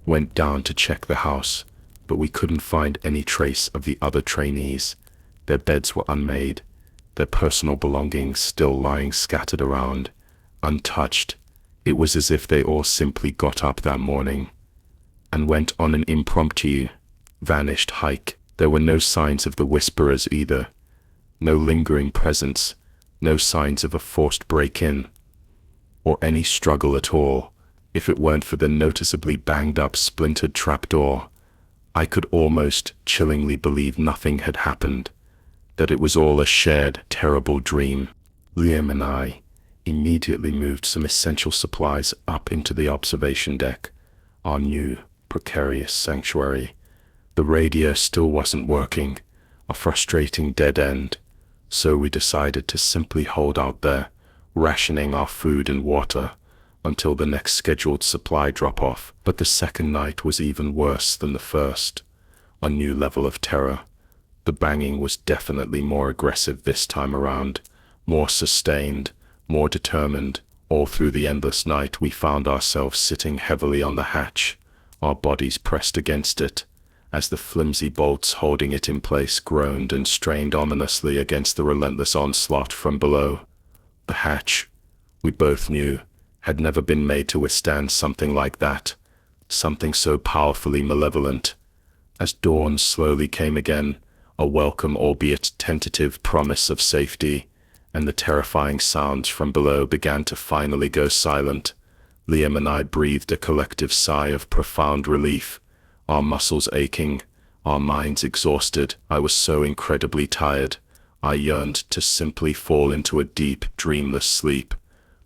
went down to check the house, but we couldn't find any trace of the other trainees. Their beds were unmade, their personal belongings still lying scattered around, untouched. It was as if they all simply got up that morning and went on an impromptu, vanished hike. There were no signs of the whisperers either, no lingering presence, no signs of a forced break-in, or any struggle at all. If it weren't for the noticeably banged-up splintered trapdoor, I could almost chillingly believe nothing had happened, that it was all a shared, terrible dream. Liam and I immediately moved some essential supplies up into the observation deck, our new, precarious sanctuary. The radio still wasn't working, a frustrating dead end, so we decided to simply hold out there, rationing our food and water until the next scheduled supply drop-off. But the second night was even worse than the first, a new level of terror. The banging was definitely more aggressive this time around, more sustained, more determined. All through the endless night we found ourselves sitting heavily on the hatch, our bodies pressed against it, as the flimsy bolts holding it in place groaned and strained ominously against the relentless onslaught from below. The hatch, we both knew, had never been made to withstand something like that, something so powerfully malevolent. As dawn slowly came again, a welcome albeit tentative promise of safety, and the terrifying sounds from below began to finally go silent, Liam and I breathed a collective sigh of profound relief, our muscles aching, our minds exhausted. I was so incredibly tired, I yearned to simply fall into a deep, dreamless sleep.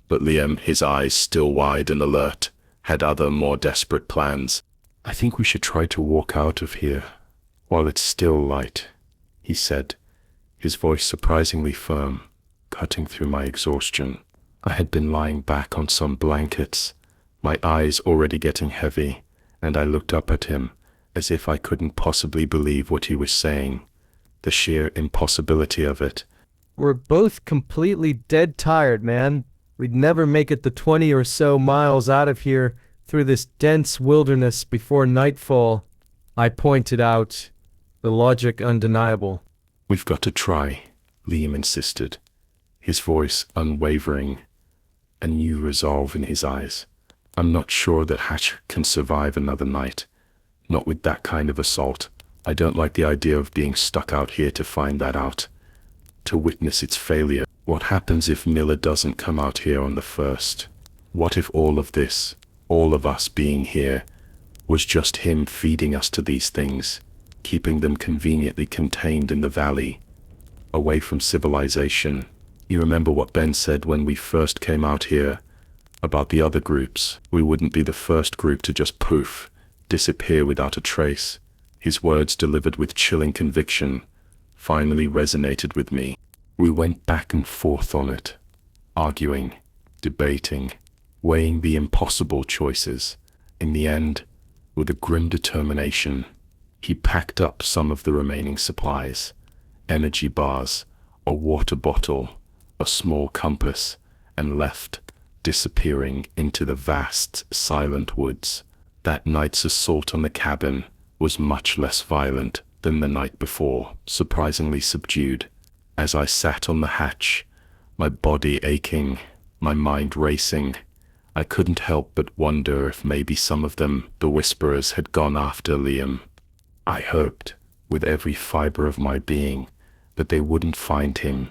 But Liam, his eyes still wide and alert, had other, more desperate plans. "I think we should try to walk out of here while it's still light," he said, his voice surprisingly firm, cutting through my exhaustion. I had been lying back on some blankets, my eyes already getting heavy, and I looked up at him as if I couldn't possibly believe what he was saying, the sheer impossibility of it. "We're both completely dead tired, man. We'd never make it the 20 or so miles out of here through this dense wilderness before nightfall," I pointed out, the logic undeniable. "We've got to try," Liam insisted, his voice unwavering, a new resolve in his eyes. "I'm not sure that Hatch can survive another night, not with that kind of assault. I don't like the idea of being stuck out here to find that out, to witness its failure. What happens if Miller doesn't come out here on the first? What if all of this, all of us being here, was just him feeding us to these things, keeping them conveniently contained in the valley, away from civilization? You remember what Ben said when we first came out here, about the other groups? We wouldn't be the first group to just poof, disappear without a trace. His words, delivered with chilling conviction, finally resonated with me. We went back and forth on it, arguing, debating, weighing the impossible choices. In the end, with a grim determination, he packed up some of the remaining supplies, energy bars, a water bottle, a small compass, and left, disappearing into the vast, silent woods. That night's assault on the cabin was much less violent than the night before, surprisingly subdued. As I sat on the hatch, my body aching, my mind racing, I couldn't help but wonder if maybe some of them, the whisperers, had gone after Liam. I hoped, with every fiber of my being, that they wouldn't find him,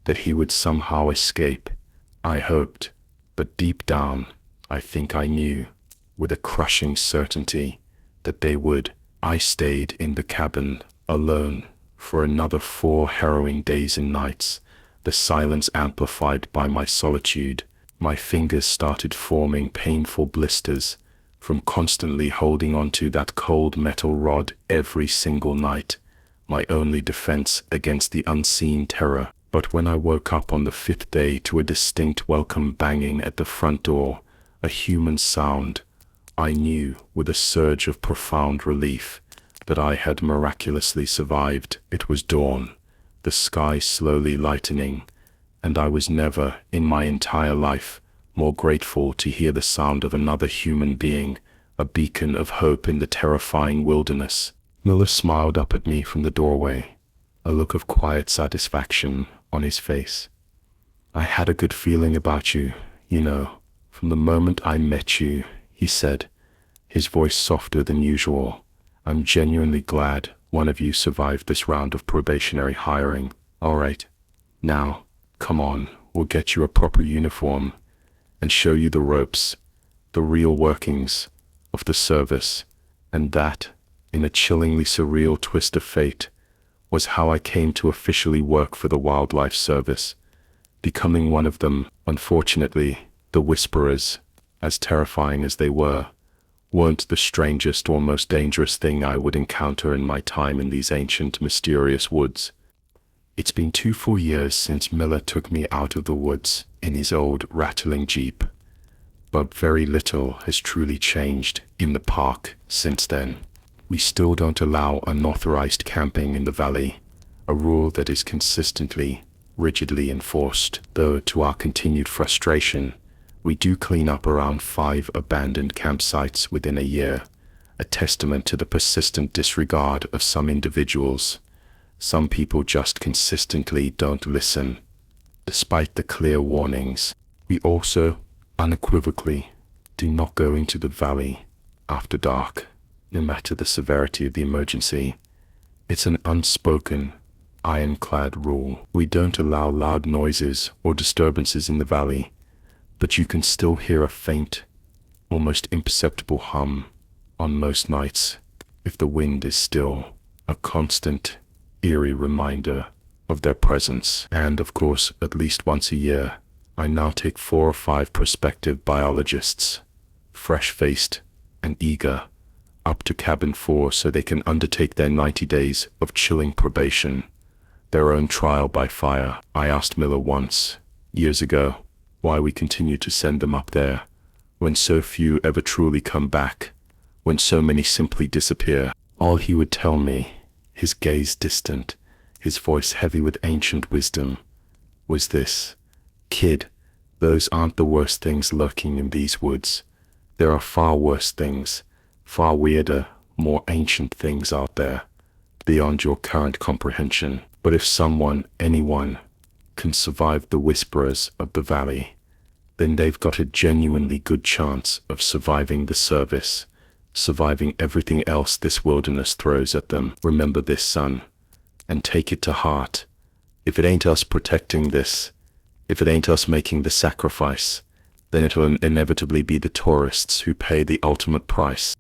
that he would somehow escape. I hoped, but deep down, I think I knew, with a crushing certainty, that they would. I stayed in the cabin, alone, for another 4 harrowing days and nights, the silence amplified by my solitude. My fingers started forming painful blisters from constantly holding onto that cold metal rod every single night, my only defense against the unseen terror. But when I woke up on the 5th day to a distinct welcome banging at the front door, a human sound, I knew, with a surge of profound relief, that I had miraculously survived. It was dawn, the sky slowly lightening, and I was never, in my entire life, more grateful to hear the sound of another human being, a beacon of hope in the terrifying wilderness. Miller smiled up at me from the doorway, a look of quiet satisfaction on his face. I had a good feeling about you, you know, from the moment I met you, he said, his voice softer than usual. I'm genuinely glad one of you survived this round of probationary hiring. All right. Now, come on, we'll get you a proper uniform and show you the ropes, the real workings of the service. And that, in a chillingly surreal twist of fate, was how I came to officially work for the Wildlife Service, becoming one of them. Unfortunately, the Whisperers, as terrifying as they were, weren't the strangest or most dangerous thing I would encounter in my time in these ancient, mysterious woods. It's been 2 full years since Miller took me out of the woods in his old rattling Jeep, but very little has truly changed in the park since then. We still don't allow unauthorized camping in the valley, a rule that is consistently, rigidly enforced, though to our continued frustration, we do clean up around 5 abandoned campsites within a year, a testament to the persistent disregard of some individuals. Some people just consistently don't listen, despite the clear warnings. We also, unequivocally, do not go into the valley after dark, no matter the severity of the emergency. It's an unspoken, ironclad rule. We don't allow loud noises or disturbances in the valley, but you can still hear a faint, almost imperceptible hum on most nights if the wind is still, a constant, eerie reminder of their presence. And of course, at least once a year, I now take 4 or 5 prospective biologists, fresh-faced and eager, up to cabin 4 so they can undertake their 90 days of chilling probation, their own trial by fire. I asked Miller once, years ago, why we continue to send them up there, when so few ever truly come back, when so many simply disappear. All he would tell me, his gaze distant, his voice heavy with ancient wisdom, was this: "Kid, those aren't the worst things lurking in these woods. There are far worse things, far weirder, more ancient things out there, beyond your current comprehension. But if someone, anyone, can survive the Whisperers of the valley, then they've got a genuinely good chance of surviving the service, surviving everything else this wilderness throws at them. Remember this, son, and take it to heart. If it ain't us protecting this, if it ain't us making the sacrifice, then it'll inevitably be the tourists who pay the ultimate price."